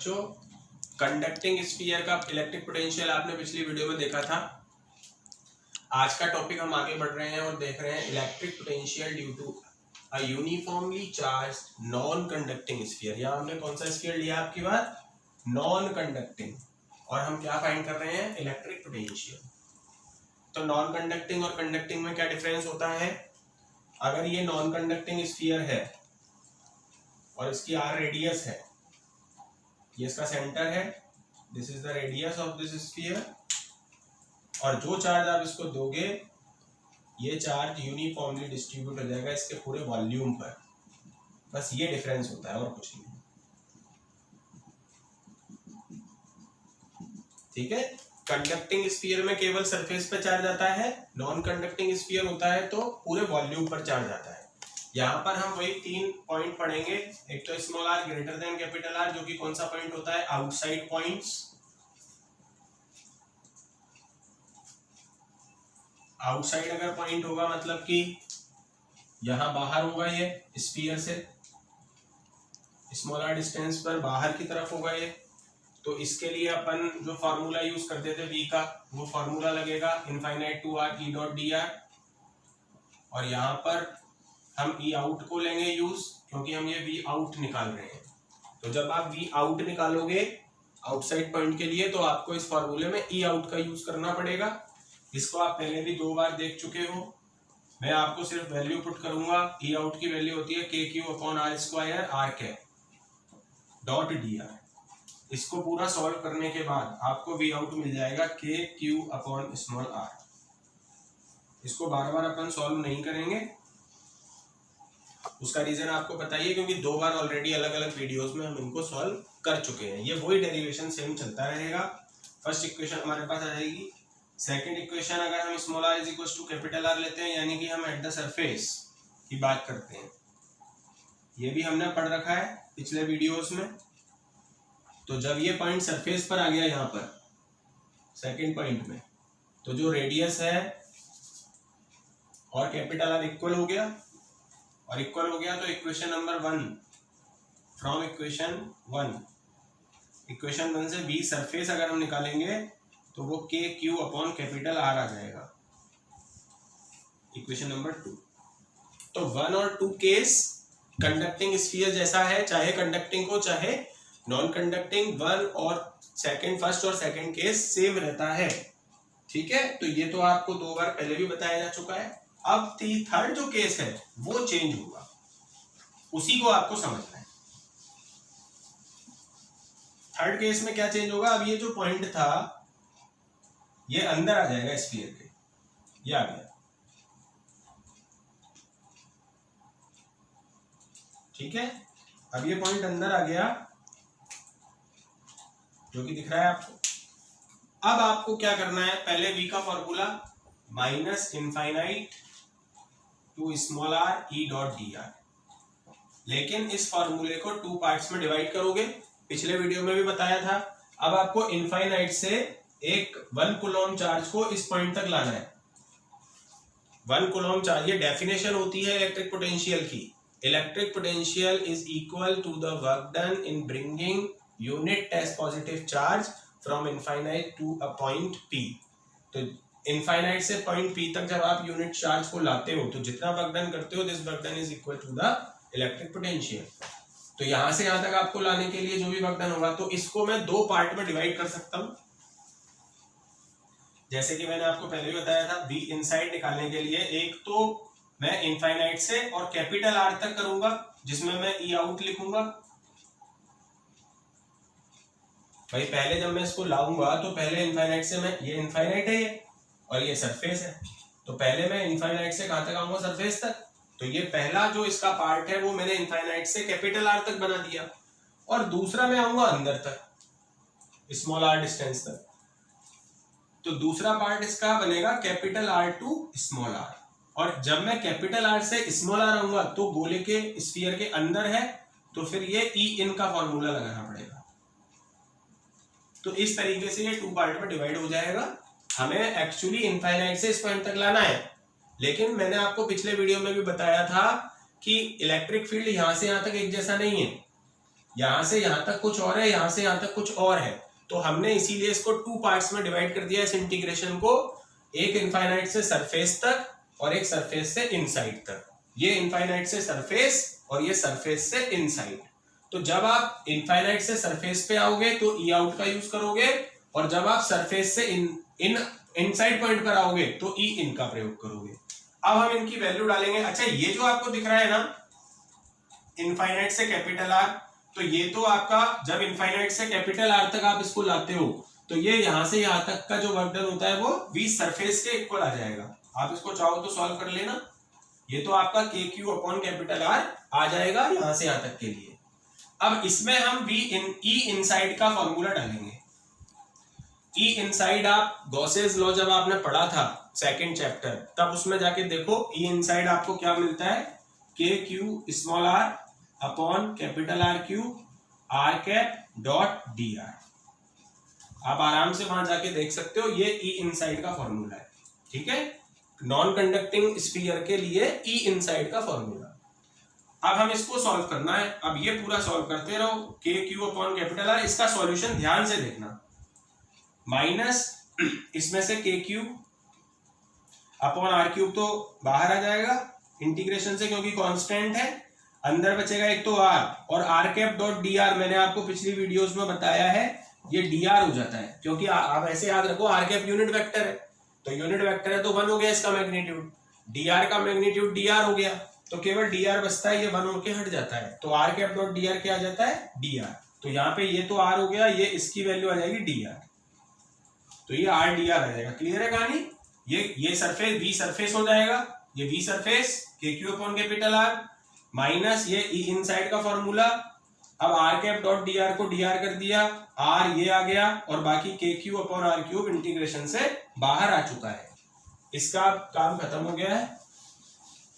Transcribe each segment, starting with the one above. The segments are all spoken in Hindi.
बच्चों, कंडक्टिंग स्फीयर का इलेक्ट्रिक पोटेंशियल आपने पिछली वीडियो में देखा था। आज का टॉपिक हम आगे बढ़ रहे हैं और देख रहे हैं electric potential due to a uniformly charged non conducting sphere. यहाँ हमने कौन सा स्फीयर लिया आपकी बात, नॉन कंडक्टिंग, और हम क्या फाइंड कर रहे हैं, इलेक्ट्रिक पोटेंशियल। तो नॉन कंडक्टिंग और कंडक्टिंग में क्या डिफरेंस होता है। अगर ये नॉन कंडक्टिंग स्फीयर है और इसकी आर रेडियस है, ये इसका सेंटर है, this is the radius of this sphere, और जो चार्ज आप इसको दोगे ये चार्ज यूनिफॉर्मली डिस्ट्रीब्यूट हो जाएगा इसके पूरे वॉल्यूम पर। बस ये डिफरेंस होता है और कुछ नहीं। ठीक है, कंडक्टिंग स्फीयर में केवल सरफेस पे चार्ज आता है, नॉन कंडक्टिंग स्फीयर होता है तो पूरे वॉल्यूम पर चार्ज आता है। यहाँ पर हम वही 3 पॉइंट पढ़ेंगे। एक तो small r greater than capital r, जो कि कौन सा पॉइंट होता है, आउटसाइड पॉइंट्स। आउटसाइड अगर पॉइंट होगा मतलब कि यहां बाहर होगा, ये स्फीयर से स्मॉल आर डिस्टेंस पर बाहर की तरफ होगा ये। तो इसके लिए अपन जो फार्मूला यूज करते थे वी का, वो फार्मूला लगेगा infinite to r e dot D r, और यहाँ पर हम ई आउट को लेंगे यूज, क्योंकि हम ये वी आउट निकाल रहे हैं। तो जब आप वी आउट निकालोगे आउटसाइड पॉइंट के लिए, तो आपको इस फॉर्मूले में ई आउट का यूज करना पड़ेगा। इसको आप पहले भी 2 बार देख चुके हो। मैं आपको सिर्फ वैल्यू पुट करूंगा। ई आउट की वैल्यू होती है k Q upon r square r cap dot D r. इसको पूरा सॉल्व करने के बाद आपको वी आउट मिल जाएगा के क्यू अपॉन स्मॉल आर। इसको बार बार अपन सॉल्व नहीं करेंगे, उसका रीजन आपको बताइए, क्योंकि 2 बार ऑलरेडी अलग अलग वीडियोस में हम इनको सॉल्व कर चुके हैं। ये वही डेरिवेशन सेम चलता रहेगा। फर्स्ट इक्वेशन हमारे पास आ जाएगी। सेकंड इक्वेशन अगर हम small r is equal to capital r लेते हैं, यानी कि हम एट द सरफेस की बात करते हैं, ये भी हमने पढ़ रखा है पिछले वीडियोस में। तो जब ये पॉइंट सरफेस पर आ गया यहाँ पर सेकंड पॉइंट में, तो जो रेडियस है और कैपिटल आर इक्वल हो गया, और इक्वल हो गया तो इक्वेशन नंबर 1 फ्रॉम इक्वेशन 1 से बी सरफेस अगर हम निकालेंगे तो वो के क्यू अपॉन कैपिटल आर आ जाएगा, इक्वेशन नंबर 2। तो 1 और 2 केस कंडक्टिंग स्फीयर जैसा है, चाहे कंडक्टिंग हो चाहे नॉन कंडक्टिंग। 1 और फर्स्ट और सेकंड केस सेम रहता है। ठीक है, तो ये तो आपको 2 बार पहले भी बताया जा चुका है। अब थर्ड जो केस है वो चेंज होगा, उसी को आपको समझना है। थर्ड केस में क्या चेंज होगा, अब ये जो पॉइंट था ये अंदर आ जाएगा स्फीयर के, ये आ गया। ठीक है, अब ये पॉइंट अंदर आ गया जो कि दिख रहा है आपको। अब आपको क्या करना है, पहले v का formula minus infinite to small r e dot D r, लेकिन इस फॉर्मूले को 2 पार्ट्स में डिवाइड करोगे, पिछले वीडियो में भी बताया था। अब आपको इनफाइनाइट से एक 1 कूलॉम चार्ज को इस पॉइंट तक लाना है। 1 कूलॉम चार्ज, ये डेफिनेशन होती है इलेक्ट्रिक पोटेंशियल की। Electric potential is equal to the work done in bringing unit test positive charge from infinite to a point P. तो इनफाइनाइट से पॉइंट पी तक जब आप यूनिट चार्ज को लाते हो, तो जितना वर्क डन करते हो, this work done is equal to the electric potential. तो यहां से यहां तक आपको लाने के लिए जो भी वर्क डन होगा, तो इसको मैं 2 पार्ट में डिवाइड कर सकता हूं। जैसे कि मैंने आपको पहले भी बताया था, बी इनसाइड निकालने के लिए एक तो मैं इनफाइनाइट से और कैपिटल आर तक करूंगा, जिसमें मैं ई आउट लिखूंगा। भाई पहले जब मैं इसको लाऊंगा तो पहले इनफाइनाइट से मैं, ये इनफाइनाइट है ये, और ये सरफेस है, तो पहले मैं इनफाइनाइट से कहां तक आऊंगा, सरफेस तक। तो ये पहला जो इसका पार्ट है वो मैंने इनफाइनाइट से कैपिटल आर तक बना दिया, और दूसरा मैं आऊंगा अंदर तक, स्मॉल आर डिस्टेंस तक। तो दूसरा पार्ट इसका बनेगा capital r to small r, और जब मैं कैपिटल आर से स्मॉल आर आऊंगा तो गोले के स्फीयर के अंदर है, तो फिर ये ई इन का फॉर्मूला लगाना पड़ेगा। तो इस तरीके से ये 2 पार्ट में डिवाइड हो जाएगा। हमें एक्चुअली इनफाइनाइट से इस पॉइंट तक लाना है, लेकिन मैंने आपको पिछले वीडियो में भी बताया था कि इलेक्ट्रिक फील्ड यहां से यहां तक एक जैसा नहीं है। यहां से यहां तक कुछ और है, यहां से यहां तक कुछ और है, तो हमने इसीलिए इसको 2 पार्ट्स में डिवाइड कर दिया इस इंटीग्रेशन को, एक इनफाइनाइट से सरफेस तक और एक सरफेस से इनसाइड तक। ये इनफाइनाइट से सरफेस और ये सरफेस से इनसाइड। तो जब आप इनफाइनाइट से सरफेस पे आओगे तो ई आउट का यूज करोगे, और जब आप सरफेस से इनसाइड पॉइंट पर आओगे तो ई इन का प्रयोग करोगे। अब हम इनकी वैल्यू डालेंगे। अच्छा, ये जो आपको दिख रहा है ना इनफाइनाइट से कैपिटल आर, तो ये तो आपका जब इनफाइनाइट से कैपिटल आर तक आप इसको लाते हो तो ये यहां से यहां तक का जो वर्क डन होता है वो v सरफेस के इक्वल आ जाएगा। आप इसको चाहो तो सॉल्व कर लेना। ये तो आपका के क्यू अपॉन कैपिटल आर आ जाएगा यहां से यहां तक के लिए। अब इसमें हम ई इनसाइड का फॉर्मूला डालेंगे। ई इनसाइड आप गॉसेस लॉ जब आपने पढ़ा था सेकंड चैप्टर, तब उसमें जाके देखो ई इनसाइड आपको क्या मिलता है, k Q small r upon capital r q r cap dot D r. आप आराम से वहां जाके देख सकते हो, ये ई इनसाइड का फॉर्मूला है। ठीक है, नॉन कंडक्टिंग स्फीयर के लिए ई इनसाइड का फॉर्मूला। अब हम इसको सॉल्व करना है। अब ये पूरा सॉल्व करते रहो, के क्यू अपॉन कैपिटल आर। इसका सॉल्यूशन ध्यान से देखना, माइनस इसमें से के क्यूब अपॉन आर क्यूब तो बाहर आ जाएगा इंटीग्रेशन से क्योंकि कांस्टेंट है, अंदर बचेगा एक तो आर, और r cap dot D r मैंने आपको पिछली वीडियोस में बताया है ये डी आर हो जाता है, क्योंकि आप ऐसे याद रखो आर कैप यूनिट वेक्टर है, तो यूनिट वेक्टर है तो 1 हो गया इसका मैग्नीट्यूड, डी आर का मैग्नीट्यूड डी आर हो गया, तो केवल डी आर बचता है, ये 1 होके हट जाता है, तो r cap dot D r क्या आ जाता है, डी आर। तो यहाँ पे ये तो आर हो गया, ये इसकी वैल्यू आ जाएगी डी आर, तो ये आर डी आर आ जाएगा। क्लियर है कहानी? ये सरफेस बी सरफेस हो जाएगा, ये बी सरफेस के Q upon capital R minus ये ई इनसाइड का फॉर्मूला। अब R cap dot D R को डी आर कर दिया, आर ये आ गया, और बाकी के Q upon R cube integration से बाहर आ चुका है। इसका काम खत्म हो गया है,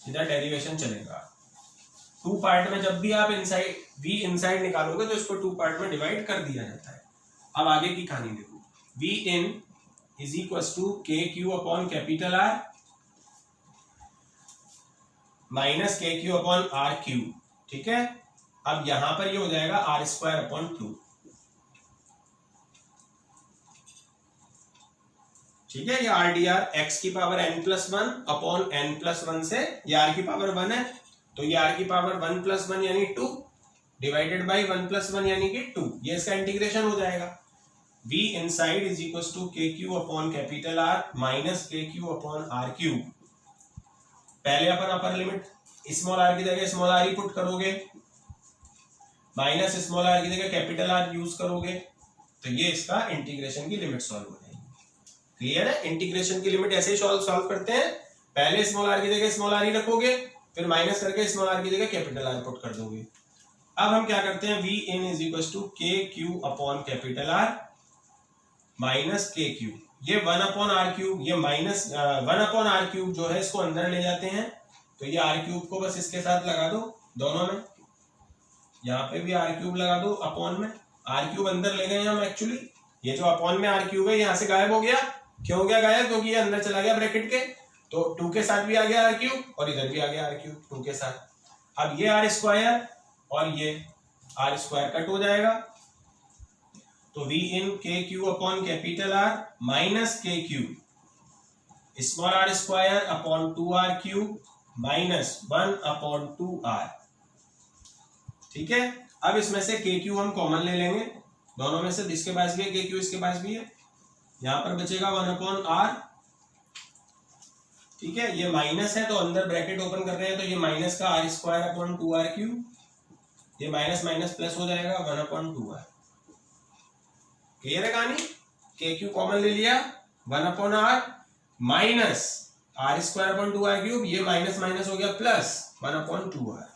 सीधा डेरिवेशन चलेगा। 2 पार्ट में जब भी आप इनसाइड वी इनसाइड निकालोगे तो इसको 2 पार्ट में डिवाइड कर दिया जाता है। अब आगे की कहानी देखो, V in is equal to के Q upon capital R minus K Q upon R cube. ठीक है, अब यहां पर ये हो जाएगा आर स्क्वायर अपॉन 2। ठीक है, ये आर डी आर एक्स की पावर n+1 अपॉन n+1 से ये आर की पावर 1 है, तो ये आर की पावर 1+1 यानी 2 डिवाइडेड बाई 1+1 यानी कि 2, ये इसका इंटीग्रेशन हो जाएगा। v inside is equal to के Q upon capital R minus K Q upon R cube. पहले अपन अपर लिमिट स्मॉल आर की जगह स्मॉल आर ही पुट करोगे, माइनस स्मॉल आर की जगह कैपिटल आर यूज करोगे, तो ये इसका इंटीग्रेशन की लिमिट सॉल्व हो जाएगी। क्लियर है? इंटीग्रेशन की लिमिट ऐसे ही सॉल्व करते हैं, पहले स्मॉल आर की जगह स्मॉल आर ही रखोगे, फिर माइनस करके स्मॉल आर की जगह कैपिटल आर पुट कर दोगे। अब हम क्या करते हैं, V in is equal to के Q upon capital R minus K Q, ये 1 अपॉन आर क्यूब, ये माइनस 1 अपॉन आर क्यूब जो है इसको अंदर ले जाते हैं, तो ये आर क्यूब को बस इसके साथ लगा दो दोनों में, यहाँ पे भी आर क्यूब लगा दो अपॉन में, आर क्यूब अंदर ले गए हम एक्चुअली, ये जो अपॉन में आर क्यूब है यहाँ से गायब हो गया। क्यों हो गया गायब? क्योंकि ये अंदर चला गया ब्रैकेट के, तो 2 के साथ भी आ गया आर क्यूब और इधर भी आ गया आर क्यूब 2 के साथ। अब ये आर स्क्वायर और ये आर स्क्वायर कट हो जाएगा, तो V in K Q upon capital R minus K Q small R square upon 2 are cube minus 1 upon 2 R. ठीक है, अब इसमें से के क्यू हम कॉमन ले लेंगे, दोनों में से जिसके पास भी है के क्यू इसके पास भी है, यहां पर बचेगा 1 अपॉन आर। ठीक है, ये माइनस है तो अंदर ब्रैकेट ओपन कर रहे हैं, तो ये माइनस का r square upon 2 are cube, ये माइनस माइनस प्लस हो जाएगा 1 अपॉन 2 आर। क्लियर है कहानी? के क्यू कॉमन ले लिया, 1 upon r minus r square upon 2 are cube, ये माइनस माइनस हो गया प्लस 1 अपॉन 2 आर।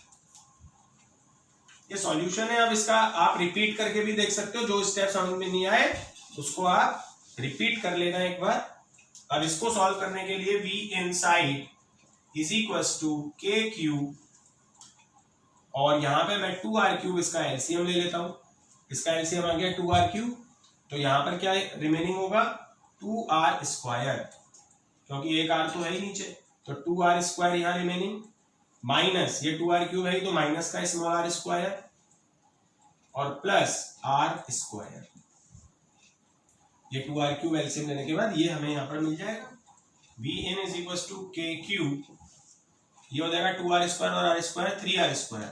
ये सॉल्यूशन है। अब इसका आप रिपीट करके भी देख सकते हो, जो स्टेप समझ में नहीं आए उसको आप रिपीट कर लेना एक बार। अब इसको सॉल्व करने के लिए v inside is equal to के क्यू, और यहां पे मैं 2 आर क्यूब इसका एलसीएम ले लेता हूं, इसका एलसीएम आ गया 2 आर क्यूब, तो यहां पर क्या रिमेनिंग होगा 2 आर स्क्वायर, क्योंकि एक आर तो है ही नीचे, तो 2 आर स्क्वायर यहां रिमेनिंग, माइनस ये 2 आर क्यूब है तो माइनस का स्मॉल आर स्क्वायर, और प्लस आर स्क्वायर, ये 2r³ एलसीएम लेने के बाद ये हमें यहाँ पर मिल जाएगा। Vn is equal to KQ, ये हो जाएगा 2r² और r² 3r²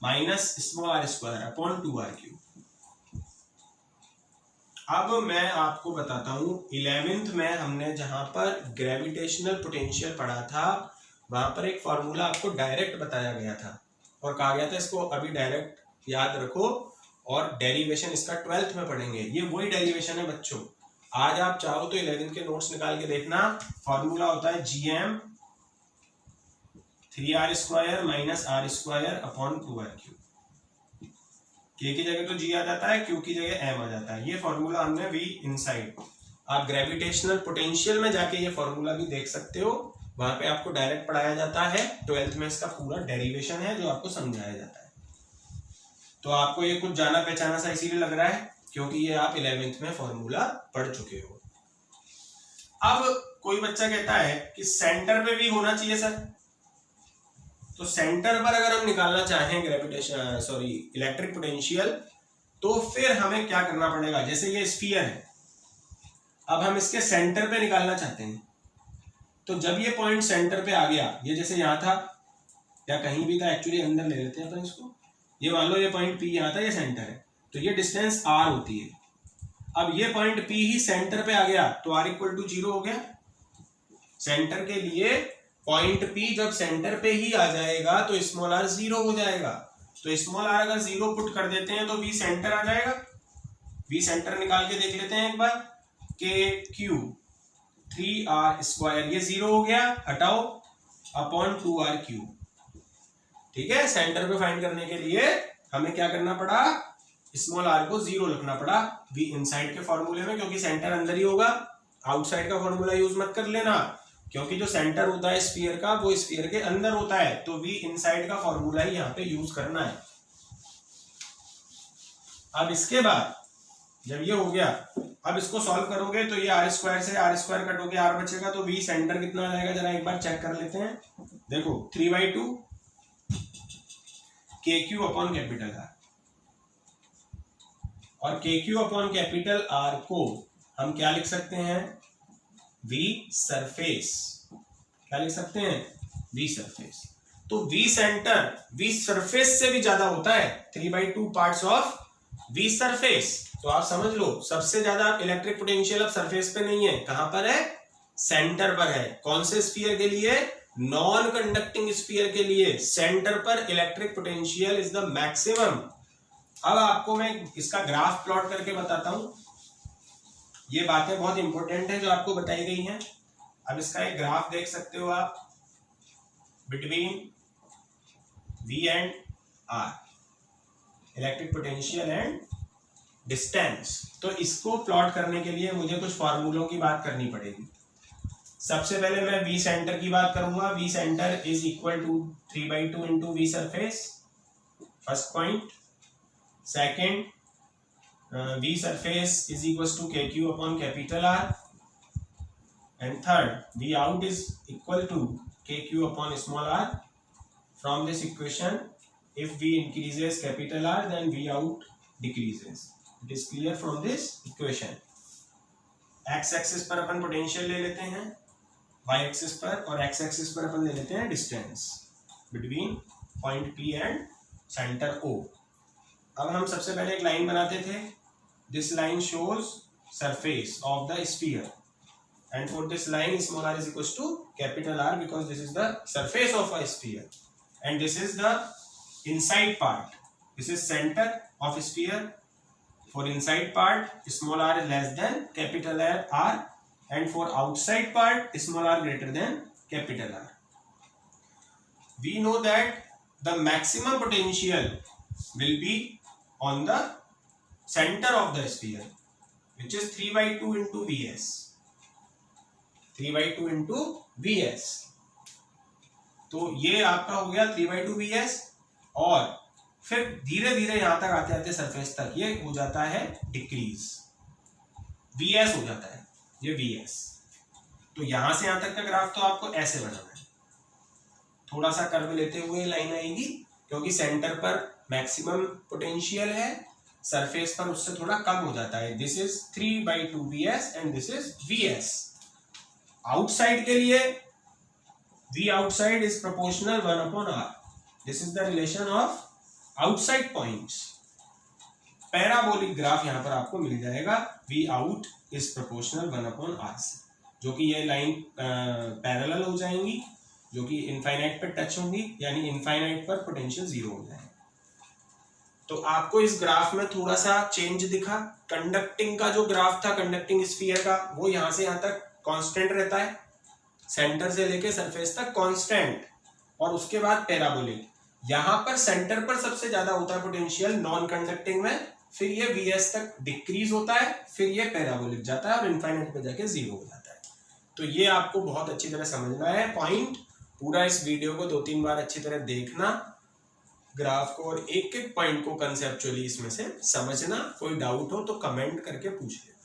minus small r² upon 2r³। अब मैं आपको बताता हूँ 11th में हमने जहां पर ग्रेविटेशनल पोटेंशियल पढ़ा था वहां पर एक फॉर्मूला आपको डायरेक्ट बताया गया था और कहा गया था इसको अभी डायरेक्ट याद रखो और डेरिवेशन इसका 12th में पढ़ेंगे। ये वही डेरिवेशन है बच्चों, आज आप चाहो तो 11th के नोट्स निकाल के देखना। फॉर्मूला होता है GM 3r² minus r² upon 2r³। K की जगह तो G आ जाता है, Q की जगह M आ जाता है। ये फॉर्मूला हमने V इनसाइड, आप ग्रेविटेशनल पोटेंशियल में जाके ये फॉर्मूला भी देख सकते हो, वहां पे आपको डायरेक्ट पढ़ाया जाता है। 12th में इसका पूरा डेरिवेशन है जो आपको समझाया जाता है। तो आपको ये कुछ जाना पहचाना सा इसीलिए लग रहा है क्योंकि ये आप 11th में फॉर्मूला पढ़ चुके हो। अब कोई बच्चा कहता है कि सेंटर पे भी होना चाहिए सर, तो सेंटर पर अगर हम निकालना चाहें ग्रेविटेशन इलेक्ट्रिक पोटेंशियल तो फिर हमें क्या करना पड़ेगा। जैसे ये स्फीयर है, अब हम इसके सेंटर पे निकालना चाहते हैं, तो जब ये पॉइंट सेंटर पे आ गया, ये जैसे यहाँ था या कहीं भी था, एक्चुअली अंदर ले लेते हैं अपन इसको, ये मान लो ये पॉइंट P यहाँ था, ये सेंटर है, तो ये डिस्टेंस R होती है। अब ये पॉइंट P ही सेंटर पे आ गया तो R इक्वल टू 0 हो गया। सेंटर के लिए पॉइंट P जब सेंटर पे ही आ जाएगा तो स्मॉल r 0 हो जाएगा। तो स्मॉल r अगर 0 पुट कर देते हैं तो V सेंटर आ जाएगा। V सेंटर निकाल के देख लेते हैं एक बार, KQ 3r², ये 0 हो गया, हटाओ, अपॉन 2r³। ठीक है, सेंटर पे फाइंड करने के लिए हमें क्या करना पड़ा, स्मॉल r को 0 लिखना पड़ा V इनसाइड के फॉर्मूले में, क्योंकि सेंटर अंदर ही होगा। आउटसाइड का फॉर्मूला यूज मत कर लेना, क्योंकि जो सेंटर होता है स्फीयर का वो स्फीयर के अंदर होता है, तो V इनसाइड का फॉर्मूला ही यहाँ पे यूज करना है। अब इसके बाद जब ये हो गया, अब इसको सॉल्व करोगे तो ये r² से r² कटोगे, r बचेगा, तो V सेंटर कितना आ जाएगा जरा एक बार चेक कर लेते हैं। देखो 3/2 KQ अपॉन कैपिटल R, और KQ अपॉन कैपिटल R को हम क्या लिख सकते हैं, V सरफेस। क्या लिख सकते हैं, V सरफेस। तो V सेंटर V सरफेस से भी ज्यादा होता है, 3/2 पार्ट्स ऑफ V सरफेस। तो आप समझ लो सबसे ज्यादा इलेक्ट्रिक पोटेंशियल अब सरफेस पे नहीं है, कहां पर है, सेंटर पर है। कौन से स्फीयर के लिए, नॉन कंडक्टिंग स्फीयर के लिए सेंटर पर electric potential is the maximum. अब आपको मैं इसका ग्राफ प्लॉट करके बताता हूं, ये बातें बहुत इंपॉर्टेंट है जो आपको बताई गई हैं। अब इसका एक ग्राफ देख सकते हो आप, between V and R, electric potential and distance. तो इसको प्लॉट करने के लिए मुझे कुछ फॉर्मूलों की बात करनी पड़ेगी। सबसे पहले मैं V सेंटर की बात करूंगा। V center is equal to 3/2 into V surface, first point. Second, V surface is equals to KQ upon capital R, and third, V out is equal to KQ upon small r. From this equation, if V increases capital R, then V out decreases. It is clear from this equation. X axis पर अपन पोटेंशियल ले लेते हैं, Y axis पर, और X axis पर अपन ले लेते हैं distance between point P and centre O। अब हम सबसे पहले एक लाइन बनाते थे। This line shows surface of the sphere, and for this line small r is equals to capital R, because this is the surface of a sphere, and this is the inside part. This is center of sphere. For inside part small r is less than capital R, and for outside part small r greater than capital R. We know that the maximum potential will be on the center of the sphere, which is 3/2 into Vs. 3/2 into Vs. तो ये आपका हो गया 3/2 Vs, और फिर धीरे धीरे यहां तक आते आते सरफेस तक ये हो जाता है डिक्रीज, Vs हो जाता है ये Vs। तो यहां से यहां तक का ग्राफ तो आपको ऐसे बनाना है, थोड़ा सा कर्व लेते हुए लाइन आएगी, क्योंकि सेंटर पर मैक्सिमम पोटेंशियल है सरफेस पर उससे थोड़ा कम हो जाता है। This is 3/2vs and this is vs। Outside के लिए v outside is proportional 1/r। This is the relation of outside points. Parabolic graph यहां पर आपको मिल जाएगा v out is proportional 1/r से, जो कि ये लाइन पैरेलल हो जाएंगी, जो कि इनफाइनाइट पर टच होंगी, यानी इनफाइनाइट पर पोटेंशियल जीरो हो जाएगा। तो आपको इस ग्राफ में थोड़ा सा चेंज दिखा। कंडक्टिंग का जो ग्राफ था, कंडक्टिंग स्फीयर का, वो यहां से यहां तक कांस्टेंट रहता है, सेंटर से लेके सरफेस तक कांस्टेंट, और उसके बाद पैराबोलिक। यहां पर सेंटर पर सबसे ज्यादा होता है पोटेंशियल नॉन कंडक्टिंग में, फिर ये vs तक डिक्रीज होता है, फिर ये पैराबोलिक जाता है और इनफाइनाइट पे जाके जीरो हो जाता है। तो ये आपको बहुत अच्छी तरह समझना है पॉइंट। पूरा इस वीडियो को 2-3 बार अच्छी तरह देखना ग्राफ को, और एक एक पॉइंट को कंसेप्चुअली इसमें से समझना। कोई डाउट हो तो कमेंट करके पूछ लेना।